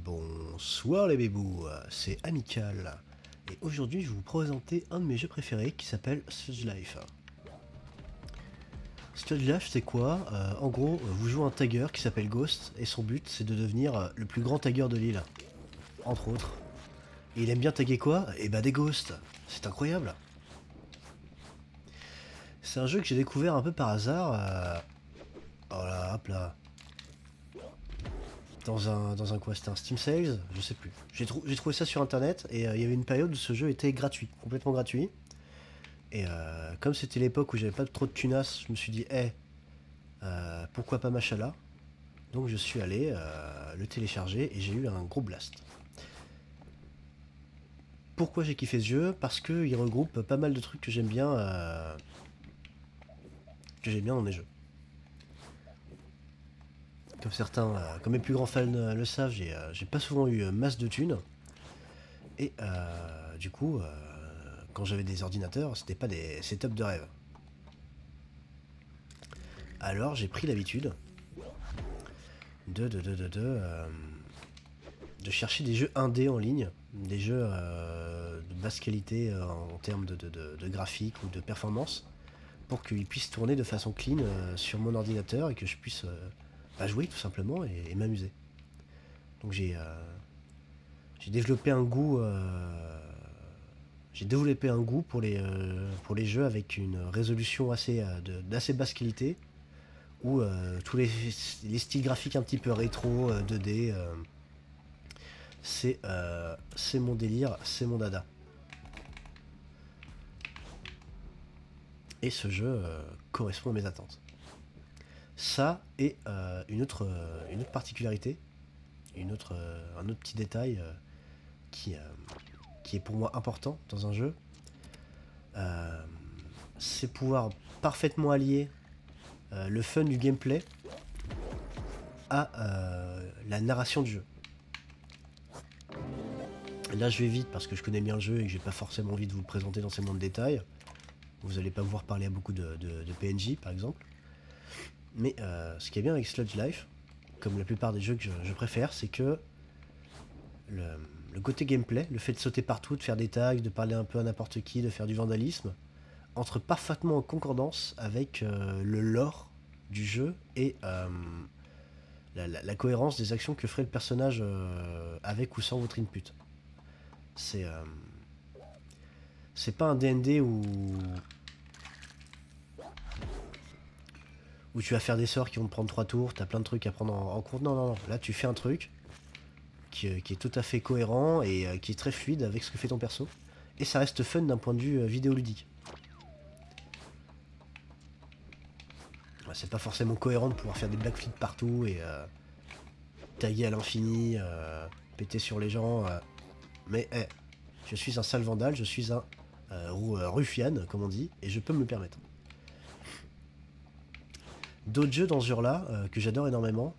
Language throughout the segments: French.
Bonsoir les bébous, c'est Amical, et aujourd'hui je vais vous présenter un de mes jeux préférés qui s'appelle Sludge Life. Sludge Life c'est quoi? En gros, vous jouez un tagger qui s'appelle Ghost, et son but c'est de devenir le plus grand tagger de l'île, entre autres. Et il aime bien taguer quoi? Eh bah des ghosts, c'est incroyable. C'est un jeu que j'ai découvert un peu par hasard, oh là, hop là. Dans un quoi? C'était un Steam Sales? Je sais plus. J'ai trouvé ça sur internet et il y avait une période où ce jeu était gratuit, complètement gratuit. Et comme c'était l'époque où j'avais pas trop de tunas, je me suis dit, pourquoi pas Machala? Donc je suis allé le télécharger et j'ai eu un gros blast. Pourquoi j'ai kiffé ce jeu? Parce qu'il regroupe pas mal de trucs que j'aime bien dans les jeux. Comme certains, comme mes plus grands fans le savent, j'ai pas souvent eu masse de thunes. Et du coup, quand j'avais des ordinateurs, c'était pas des setups de rêve. Alors j'ai pris l'habitude de chercher des jeux indés en ligne, des jeux de basse qualité en termes de graphique ou de performance, pour qu'ils puissent tourner de façon clean sur mon ordinateur et que je puisse jouer tout simplement et m'amuser. Donc j'ai développé un goût pour les jeux avec une résolution d'assez basse qualité, où tous les styles graphiques un petit peu rétro, 2D, c'est mon délire, c'est mon dada. Et ce jeu correspond à mes attentes. Ça et une autre particularité, un autre petit détail qui est pour moi important dans un jeu, c'est pouvoir parfaitement allier le fun du gameplay à la narration du jeu. Là je vais vite parce que je connais bien le jeu et que j'ai pas forcément envie de vous le présenter dans ces moindres détails. Vous allez pas pouvoir parler à beaucoup de PNJ par exemple. Mais ce qui est bien avec Sludge Life, comme la plupart des jeux que je préfère, c'est que le côté gameplay, le fait de sauter partout, de faire des tags, de parler un peu à n'importe qui, de faire du vandalisme, entre parfaitement en concordance avec le lore du jeu et la cohérence des actions que ferait le personnage avec ou sans votre input. C'est pas un D&D où tu vas faire des sorts qui vont te prendre 3 tours, t'as plein de trucs à prendre en compte. Non, non, non. Là, tu fais un truc qui est tout à fait cohérent et qui est très fluide avec ce que fait ton perso. Et ça reste fun d'un point de vue vidéoludique. C'est pas forcément cohérent de pouvoir faire des backflips partout et taguer à l'infini, péter sur les gens. Mais je suis un sale vandale, je suis un ruffian, comme on dit, et je peux me le permettre. D'autres jeux dans ce genre-là, que j'adore énormément,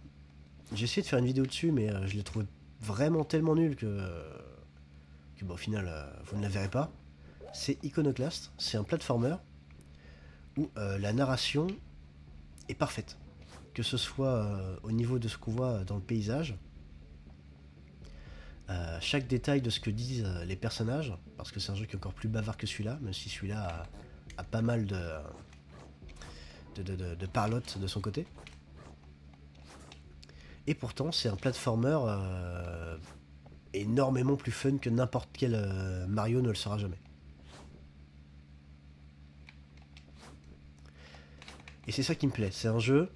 j'ai essayé de faire une vidéo dessus, mais je l'ai trouvé vraiment tellement nul que au final, vous ne la verrez pas. C'est Iconoclast, c'est un platformer où la narration est parfaite. Que ce soit au niveau de ce qu'on voit dans le paysage, chaque détail de ce que disent les personnages, parce que c'est un jeu qui est encore plus bavard que celui-là, même si celui-là a pas mal de parlotte de son côté. Et pourtant, c'est un platformer énormément plus fun que n'importe quel Mario ne le sera jamais. Et c'est ça qui me plaît. C'est un jeu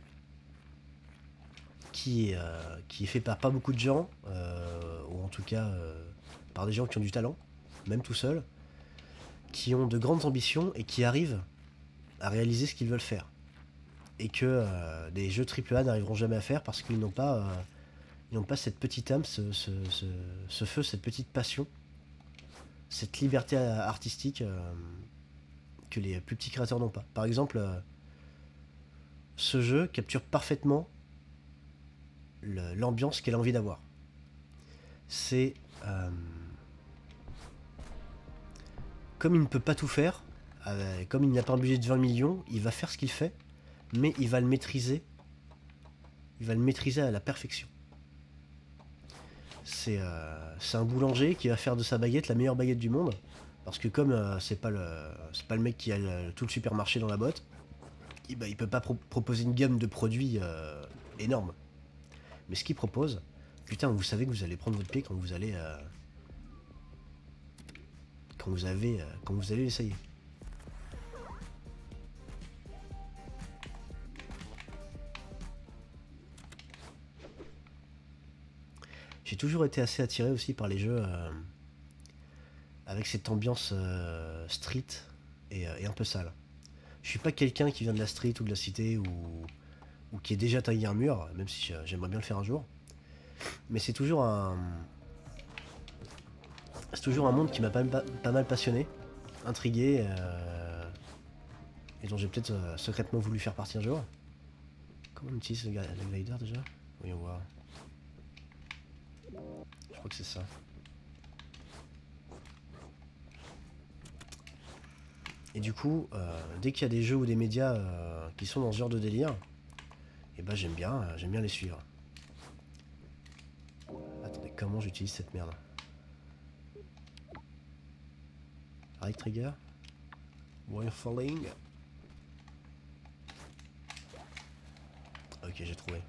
qui est fait par pas beaucoup de gens, ou en tout cas par des gens qui ont du talent, même tout seul, qui ont de grandes ambitions et qui arrivent à réaliser ce qu'ils veulent faire. Et que des jeux AAA n'arriveront jamais à faire parce qu'ils n'ont pas cette petite âme, ce feu, cette petite passion, cette liberté artistique que les plus petits créateurs n'ont pas. Par exemple, ce jeu capture parfaitement l'ambiance qu'elle a envie d'avoir. C'est comme il ne peut pas tout faire, comme il n'a pas un budget de 20 millions, il va faire ce qu'il fait, mais il va le maîtriser à la perfection. c'est un boulanger qui va faire de sa baguette la meilleure baguette du monde. Parce que comme c'est pas le mec qui a tout le supermarché dans la botte, il peut pas proposer une gamme de produits énorme. Mais ce qu'il propose, putain, vous savez que vous allez prendre votre pied quand vous allez quand vous allez l'essayer. J'ai toujours été assez attiré aussi par les jeux avec cette ambiance street et un peu sale. Je suis pas quelqu'un qui vient de la street ou de la cité ou qui est déjà taillé un mur, même si j'aimerais bien le faire un jour. Mais c'est toujours un monde qui m'a pas mal passionné, intrigué, et dont j'ai peut-être secrètement voulu faire partie un jour. Comment on utilise le glider déjà? Voyons voir. Je crois que c'est ça. Et du coup, dès qu'il y a des jeux ou des médias qui sont dans ce genre de délire, et ben j'aime bien les suivre. Attendez, comment j'utilise cette merde? Right trigger? Wire falling? Ok, j'ai trouvé.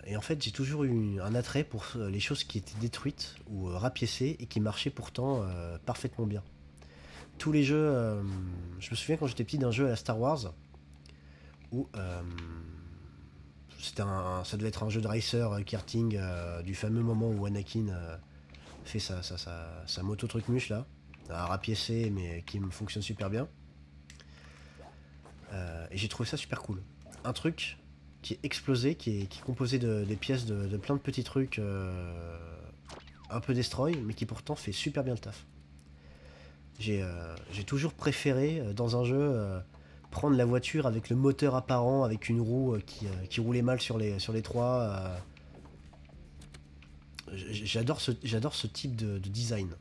Et en fait, j'ai toujours eu un attrait pour les choses qui étaient détruites ou rapiécées et qui marchaient pourtant parfaitement bien. Tous les jeux... je me souviens quand j'étais petit d'un jeu à la Star Wars où ça devait être un jeu de racer karting du fameux moment où Anakin fait sa moto truc-muche là, à rapiécer mais qui me fonctionne super bien. Et j'ai trouvé ça super cool. Un truc qui est explosé, qui est composé des pièces de plein de petits trucs un peu destroy, mais qui pourtant fait super bien le taf. J'ai toujours préféré dans un jeu prendre la voiture avec le moteur apparent, avec une roue qui roulait mal sur les toits. J'adore ce type de design.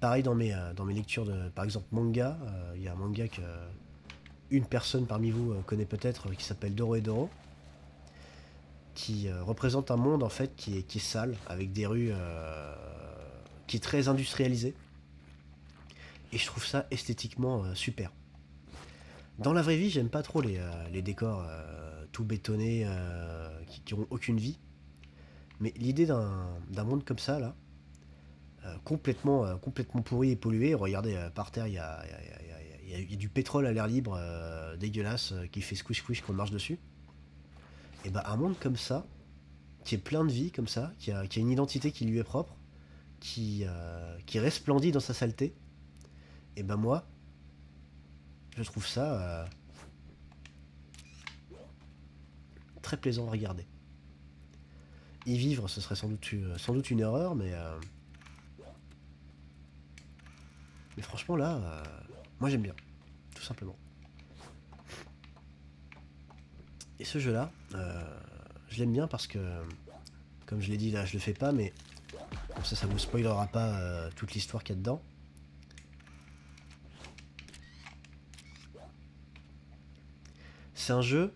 Pareil dans mes lectures de, par exemple, manga. Il y a un manga que une personne parmi vous connaît peut-être qui s'appelle Dorohedoro, qui représente un monde en fait qui est sale, avec des rues qui est très industrialisé. Et je trouve ça esthétiquement super. Dans la vraie vie, j'aime pas trop les décors tout bétonnés qui ont aucune vie. Mais l'idée d'un monde comme ça, là, complètement pourri et pollué. Regardez, par terre, il y a du pétrole à l'air libre, dégueulasse, qui fait squish squish quand on marche dessus. Et bah un monde comme ça, qui est plein de vie comme ça, qui a une identité qui lui est propre, qui resplendit dans sa saleté, et ben moi, je trouve ça très plaisant à regarder. Y vivre, ce serait sans doute une erreur, mais franchement là, moi j'aime bien, tout simplement. Et ce jeu-là, je l'aime bien parce que, comme je l'ai dit là, je le fais pas, mais comme ça vous spoilera pas toute l'histoire qu'il y a dedans. C'est un jeu.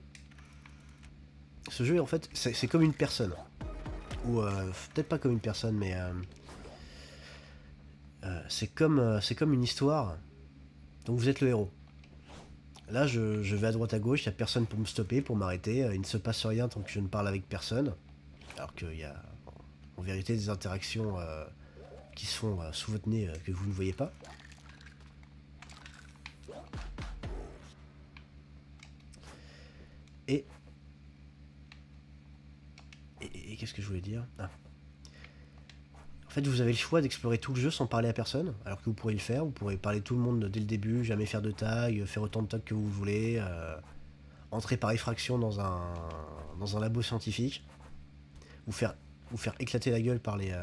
Ce jeu, en fait, c'est comme une personne. Ou peut-être pas comme une personne, mais c'est comme une histoire. Donc vous êtes le héros. Là, je vais à droite à gauche, il n'y a personne pour me stopper, pour m'arrêter. Il ne se passe rien tant que je ne parle avec personne. Alors qu'il y a en vérité des interactions qui se font sous votre nez que vous ne voyez pas. Et qu'est-ce que je voulais dire? En fait, vous avez le choix d'explorer tout le jeu sans parler à personne, alors que vous pourrez le faire. Vous pourrez parler tout le monde dès le début, jamais faire de tag, faire autant de tags que vous voulez, entrer par effraction dans un labo scientifique, vous faire éclater la gueule par les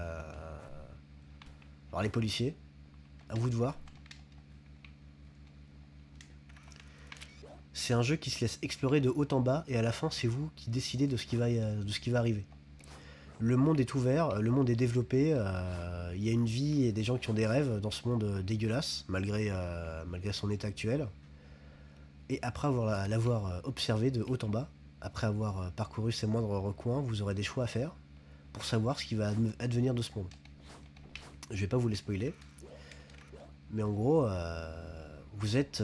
policiers. À vous de voir. C'est un jeu qui se laisse explorer de haut en bas, et à la fin, c'est vous qui décidez de ce qui va arriver. Le monde est ouvert, le monde est développé, il y a une vie et des gens qui ont des rêves dans ce monde dégueulasse, malgré son état actuel. Et après l'avoir observé de haut en bas, après avoir parcouru ses moindres recoins, vous aurez des choix à faire pour savoir ce qui va advenir de ce monde. Je vais pas vous les spoiler, mais en gros, vous êtes...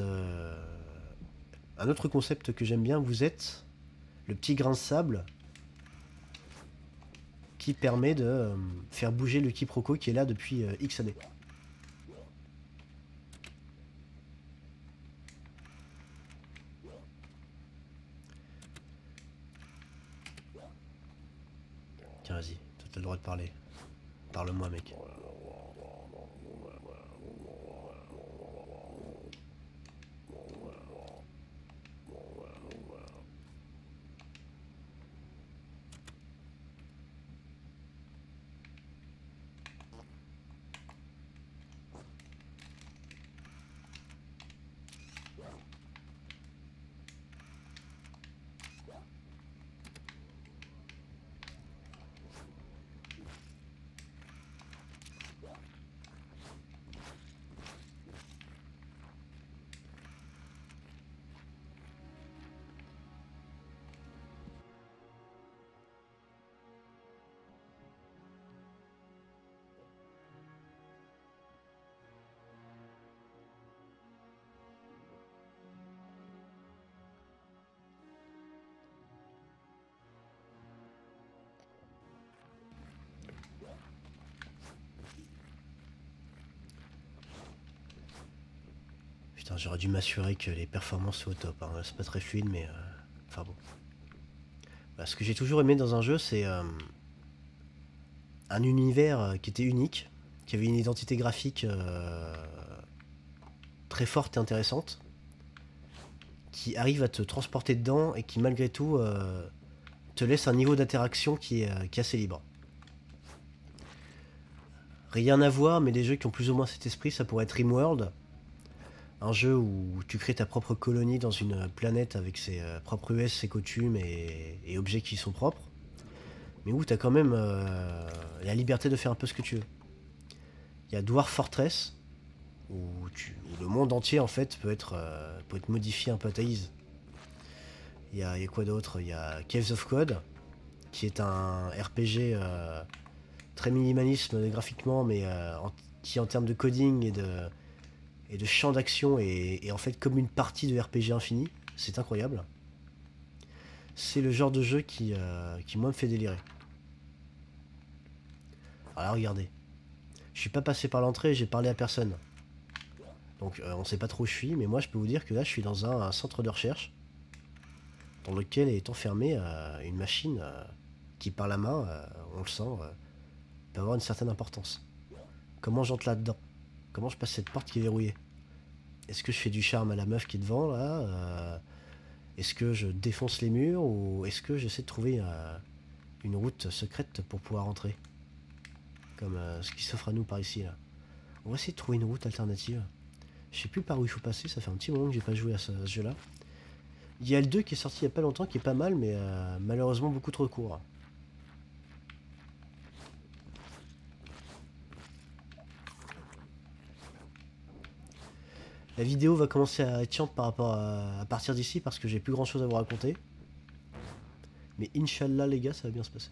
un autre concept que j'aime bien, vous êtes le petit grain de sable qui permet de faire bouger le quiproquo qui est là depuis X années. Tiens, vas-y, toi t'as le droit de parler. Parle-moi, mec. Putain, j'aurais dû m'assurer que les performances soient au top. Hein. C'est pas très fluide, mais... Enfin bon. Bah, ce que j'ai toujours aimé dans un jeu, c'est un univers qui était unique, qui avait une identité graphique très forte et intéressante, qui arrive à te transporter dedans et qui malgré tout te laisse un niveau d'interaction qui est assez libre. Rien à voir, mais des jeux qui ont plus ou moins cet esprit, ça pourrait être Rimworld, un jeu où tu crées ta propre colonie dans une planète avec ses propres US, ses coutumes et objets qui sont propres, mais où tu as quand même la liberté de faire un peu ce que tu veux. Il y a Dwarf Fortress, où le monde entier en fait peut être modifié un peu à ta guise. Il y a quoi d'autre? Il y a Caves of Code, qui est un RPG très minimalisme graphiquement, mais qui en termes de coding et de champ d'action est en fait comme une partie de RPG infini. C'est incroyable. C'est le genre de jeu qui moi me fait délirer. Alors là, regardez. Je suis pas passé par l'entrée, j'ai parlé à personne. Donc on sait pas trop où je suis, mais moi je peux vous dire que là je suis dans un centre de recherche dans lequel est enfermée une machine qui par la main, on le sent, peut avoir une certaine importance. Comment j'entre là-dedans? Comment je passe cette porte qui est verrouillée? Est-ce que je fais du charme à la meuf qui est devant là Est-ce que je défonce les murs ou est-ce que j'essaie de trouver une route secrète pour pouvoir entrer? Comme ce qui s'offre à nous par ici là. On va essayer de trouver une route alternative. Je sais plus par où il faut passer, ça fait un petit moment que j'ai pas joué à ce jeu là. Il y a le 2 qui est sorti il y a pas longtemps qui est pas mal mais malheureusement beaucoup trop court. La vidéo va commencer à être chiante par rapport à partir d'ici parce que j'ai plus grand chose à vous raconter. Mais Inch'Allah les gars, ça va bien se passer.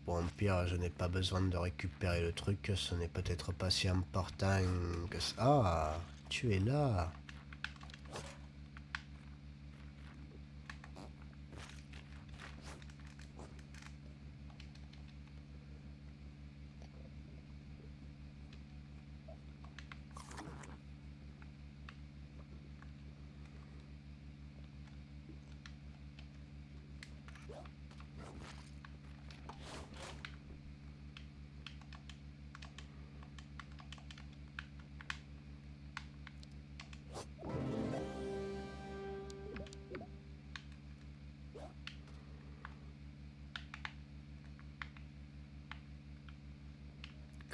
Bon, pire, je n'ai pas besoin de récupérer le truc, ce n'est peut-être pas si important que ça. Ah, tu es là.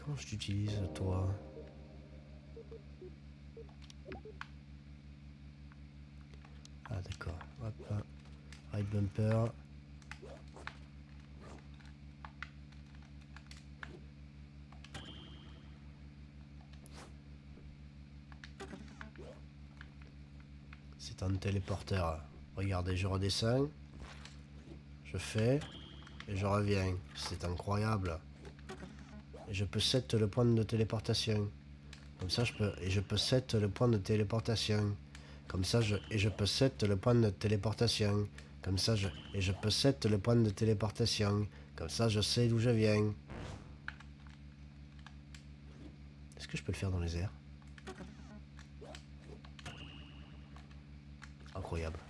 Comment je t'utilise, toi? Ah d'accord. Hop là. Right bumper. C'est un téléporteur. Regardez, je redescends. Je fais. Et je reviens. C'est incroyable. Et je peux set le point de téléportation. Comme ça, je peux... Et je peux set le point de téléportation. Comme ça, et je peux set le point de téléportation. Comme ça, et je peux set le point de téléportation. Comme ça, je sais d'où je viens. Est-ce que je peux le faire dans les airs? Incroyable.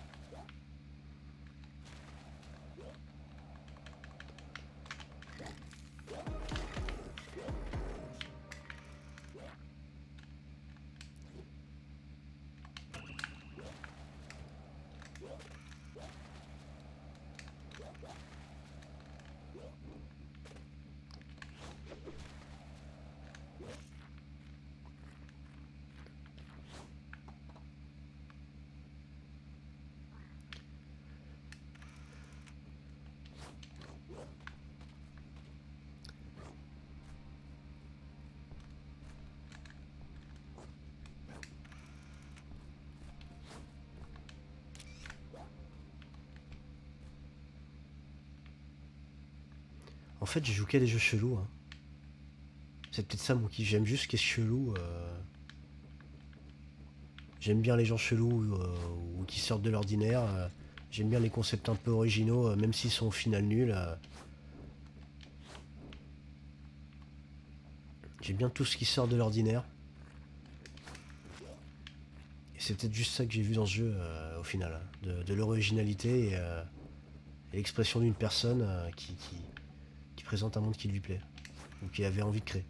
En fait, je joue qu'à des jeux chelous. Hein. C'est peut-être ça, mon kiff. J'aime juste ce qui est chelou. J'aime bien les gens chelous ou qui sortent de l'ordinaire. J'aime bien les concepts un peu originaux, même s'ils sont au final nuls. J'aime bien tout ce qui sort de l'ordinaire. Et c'est peut-être juste ça que j'ai vu dans ce jeu, au final. Hein. De l'originalité et l'expression d'une personne qui présente un monde qui lui plaît. Ou qui avait envie de créer.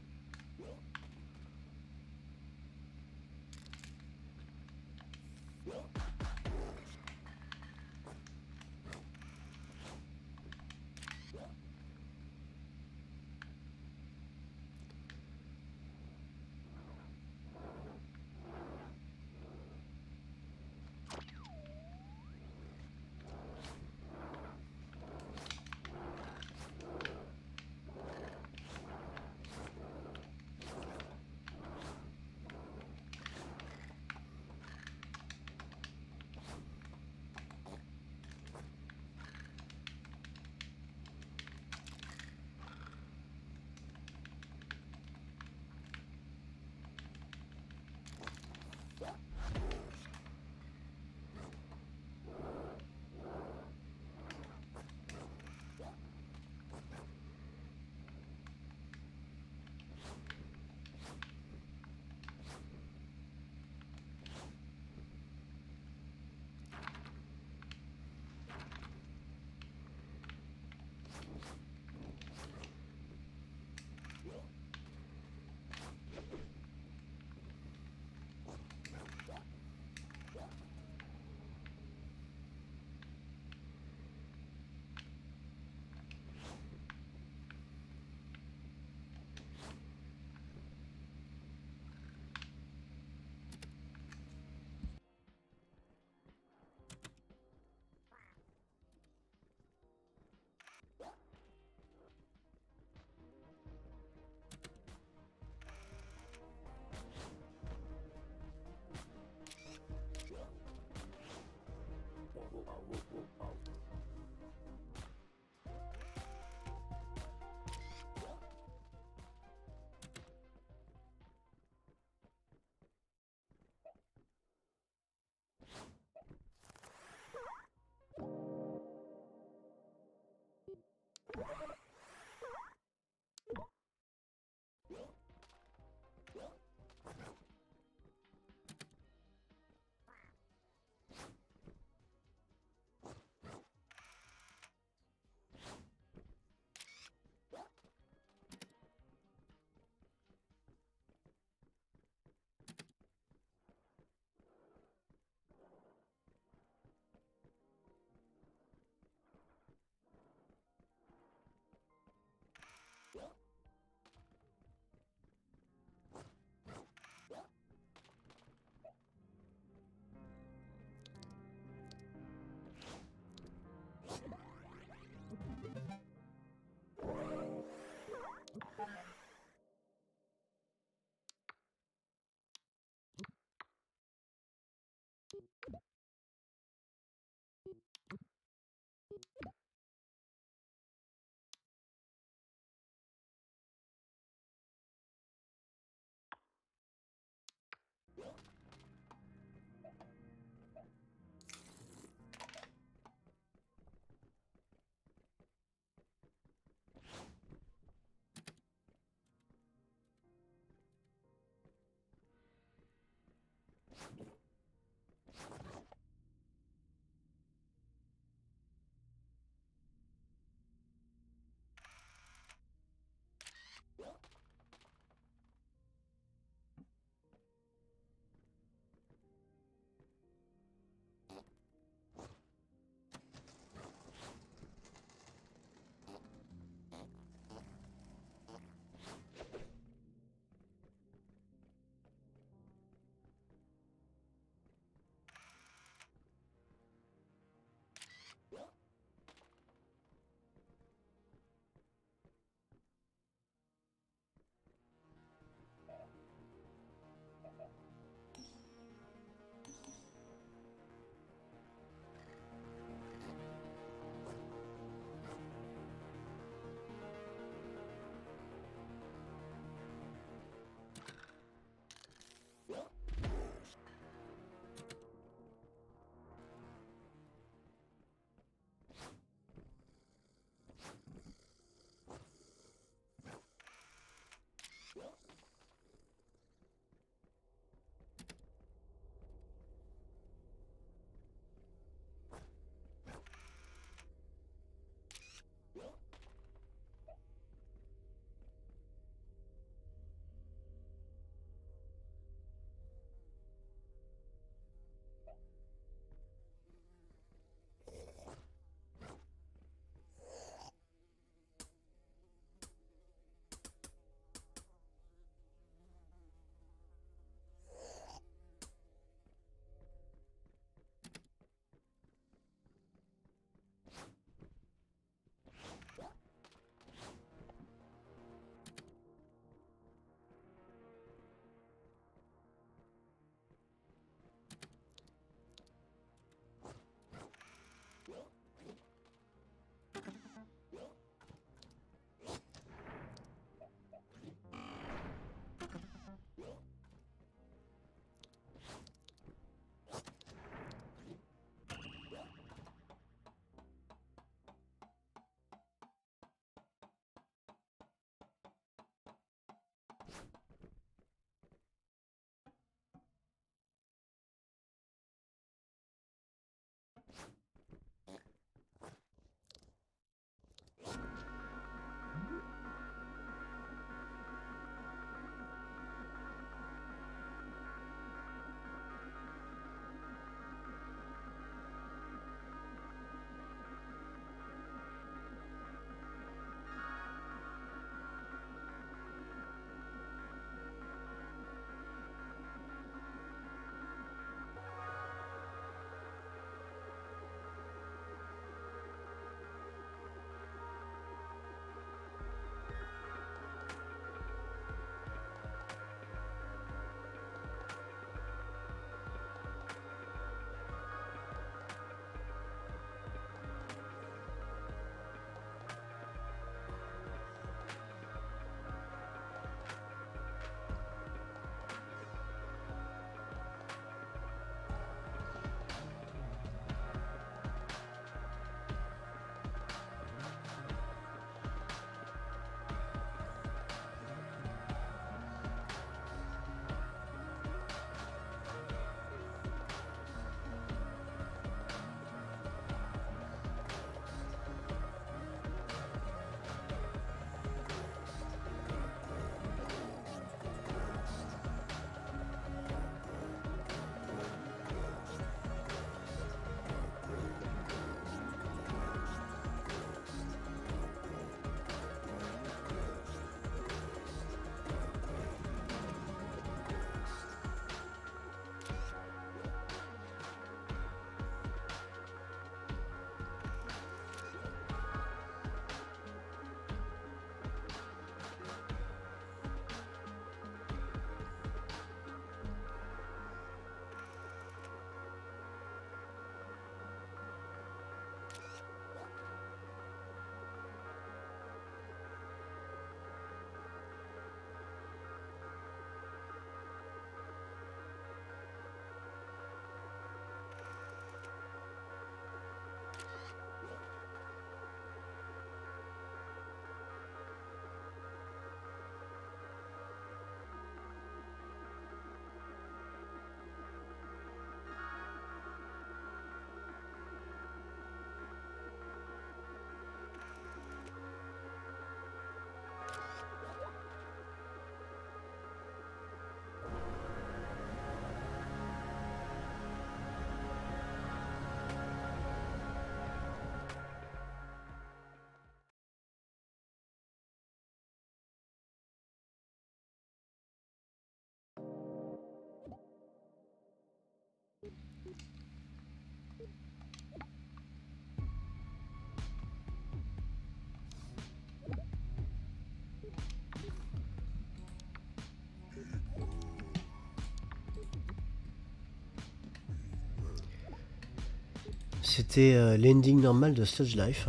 c'était l'ending normal de Sludge Life.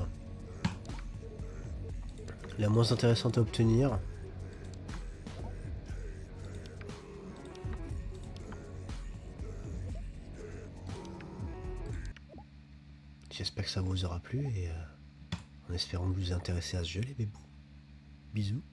La moins intéressante à obtenir. J'espère que ça vous aura plu et en espérant que vous vous intéressez à ce jeu les bébous. Bisous.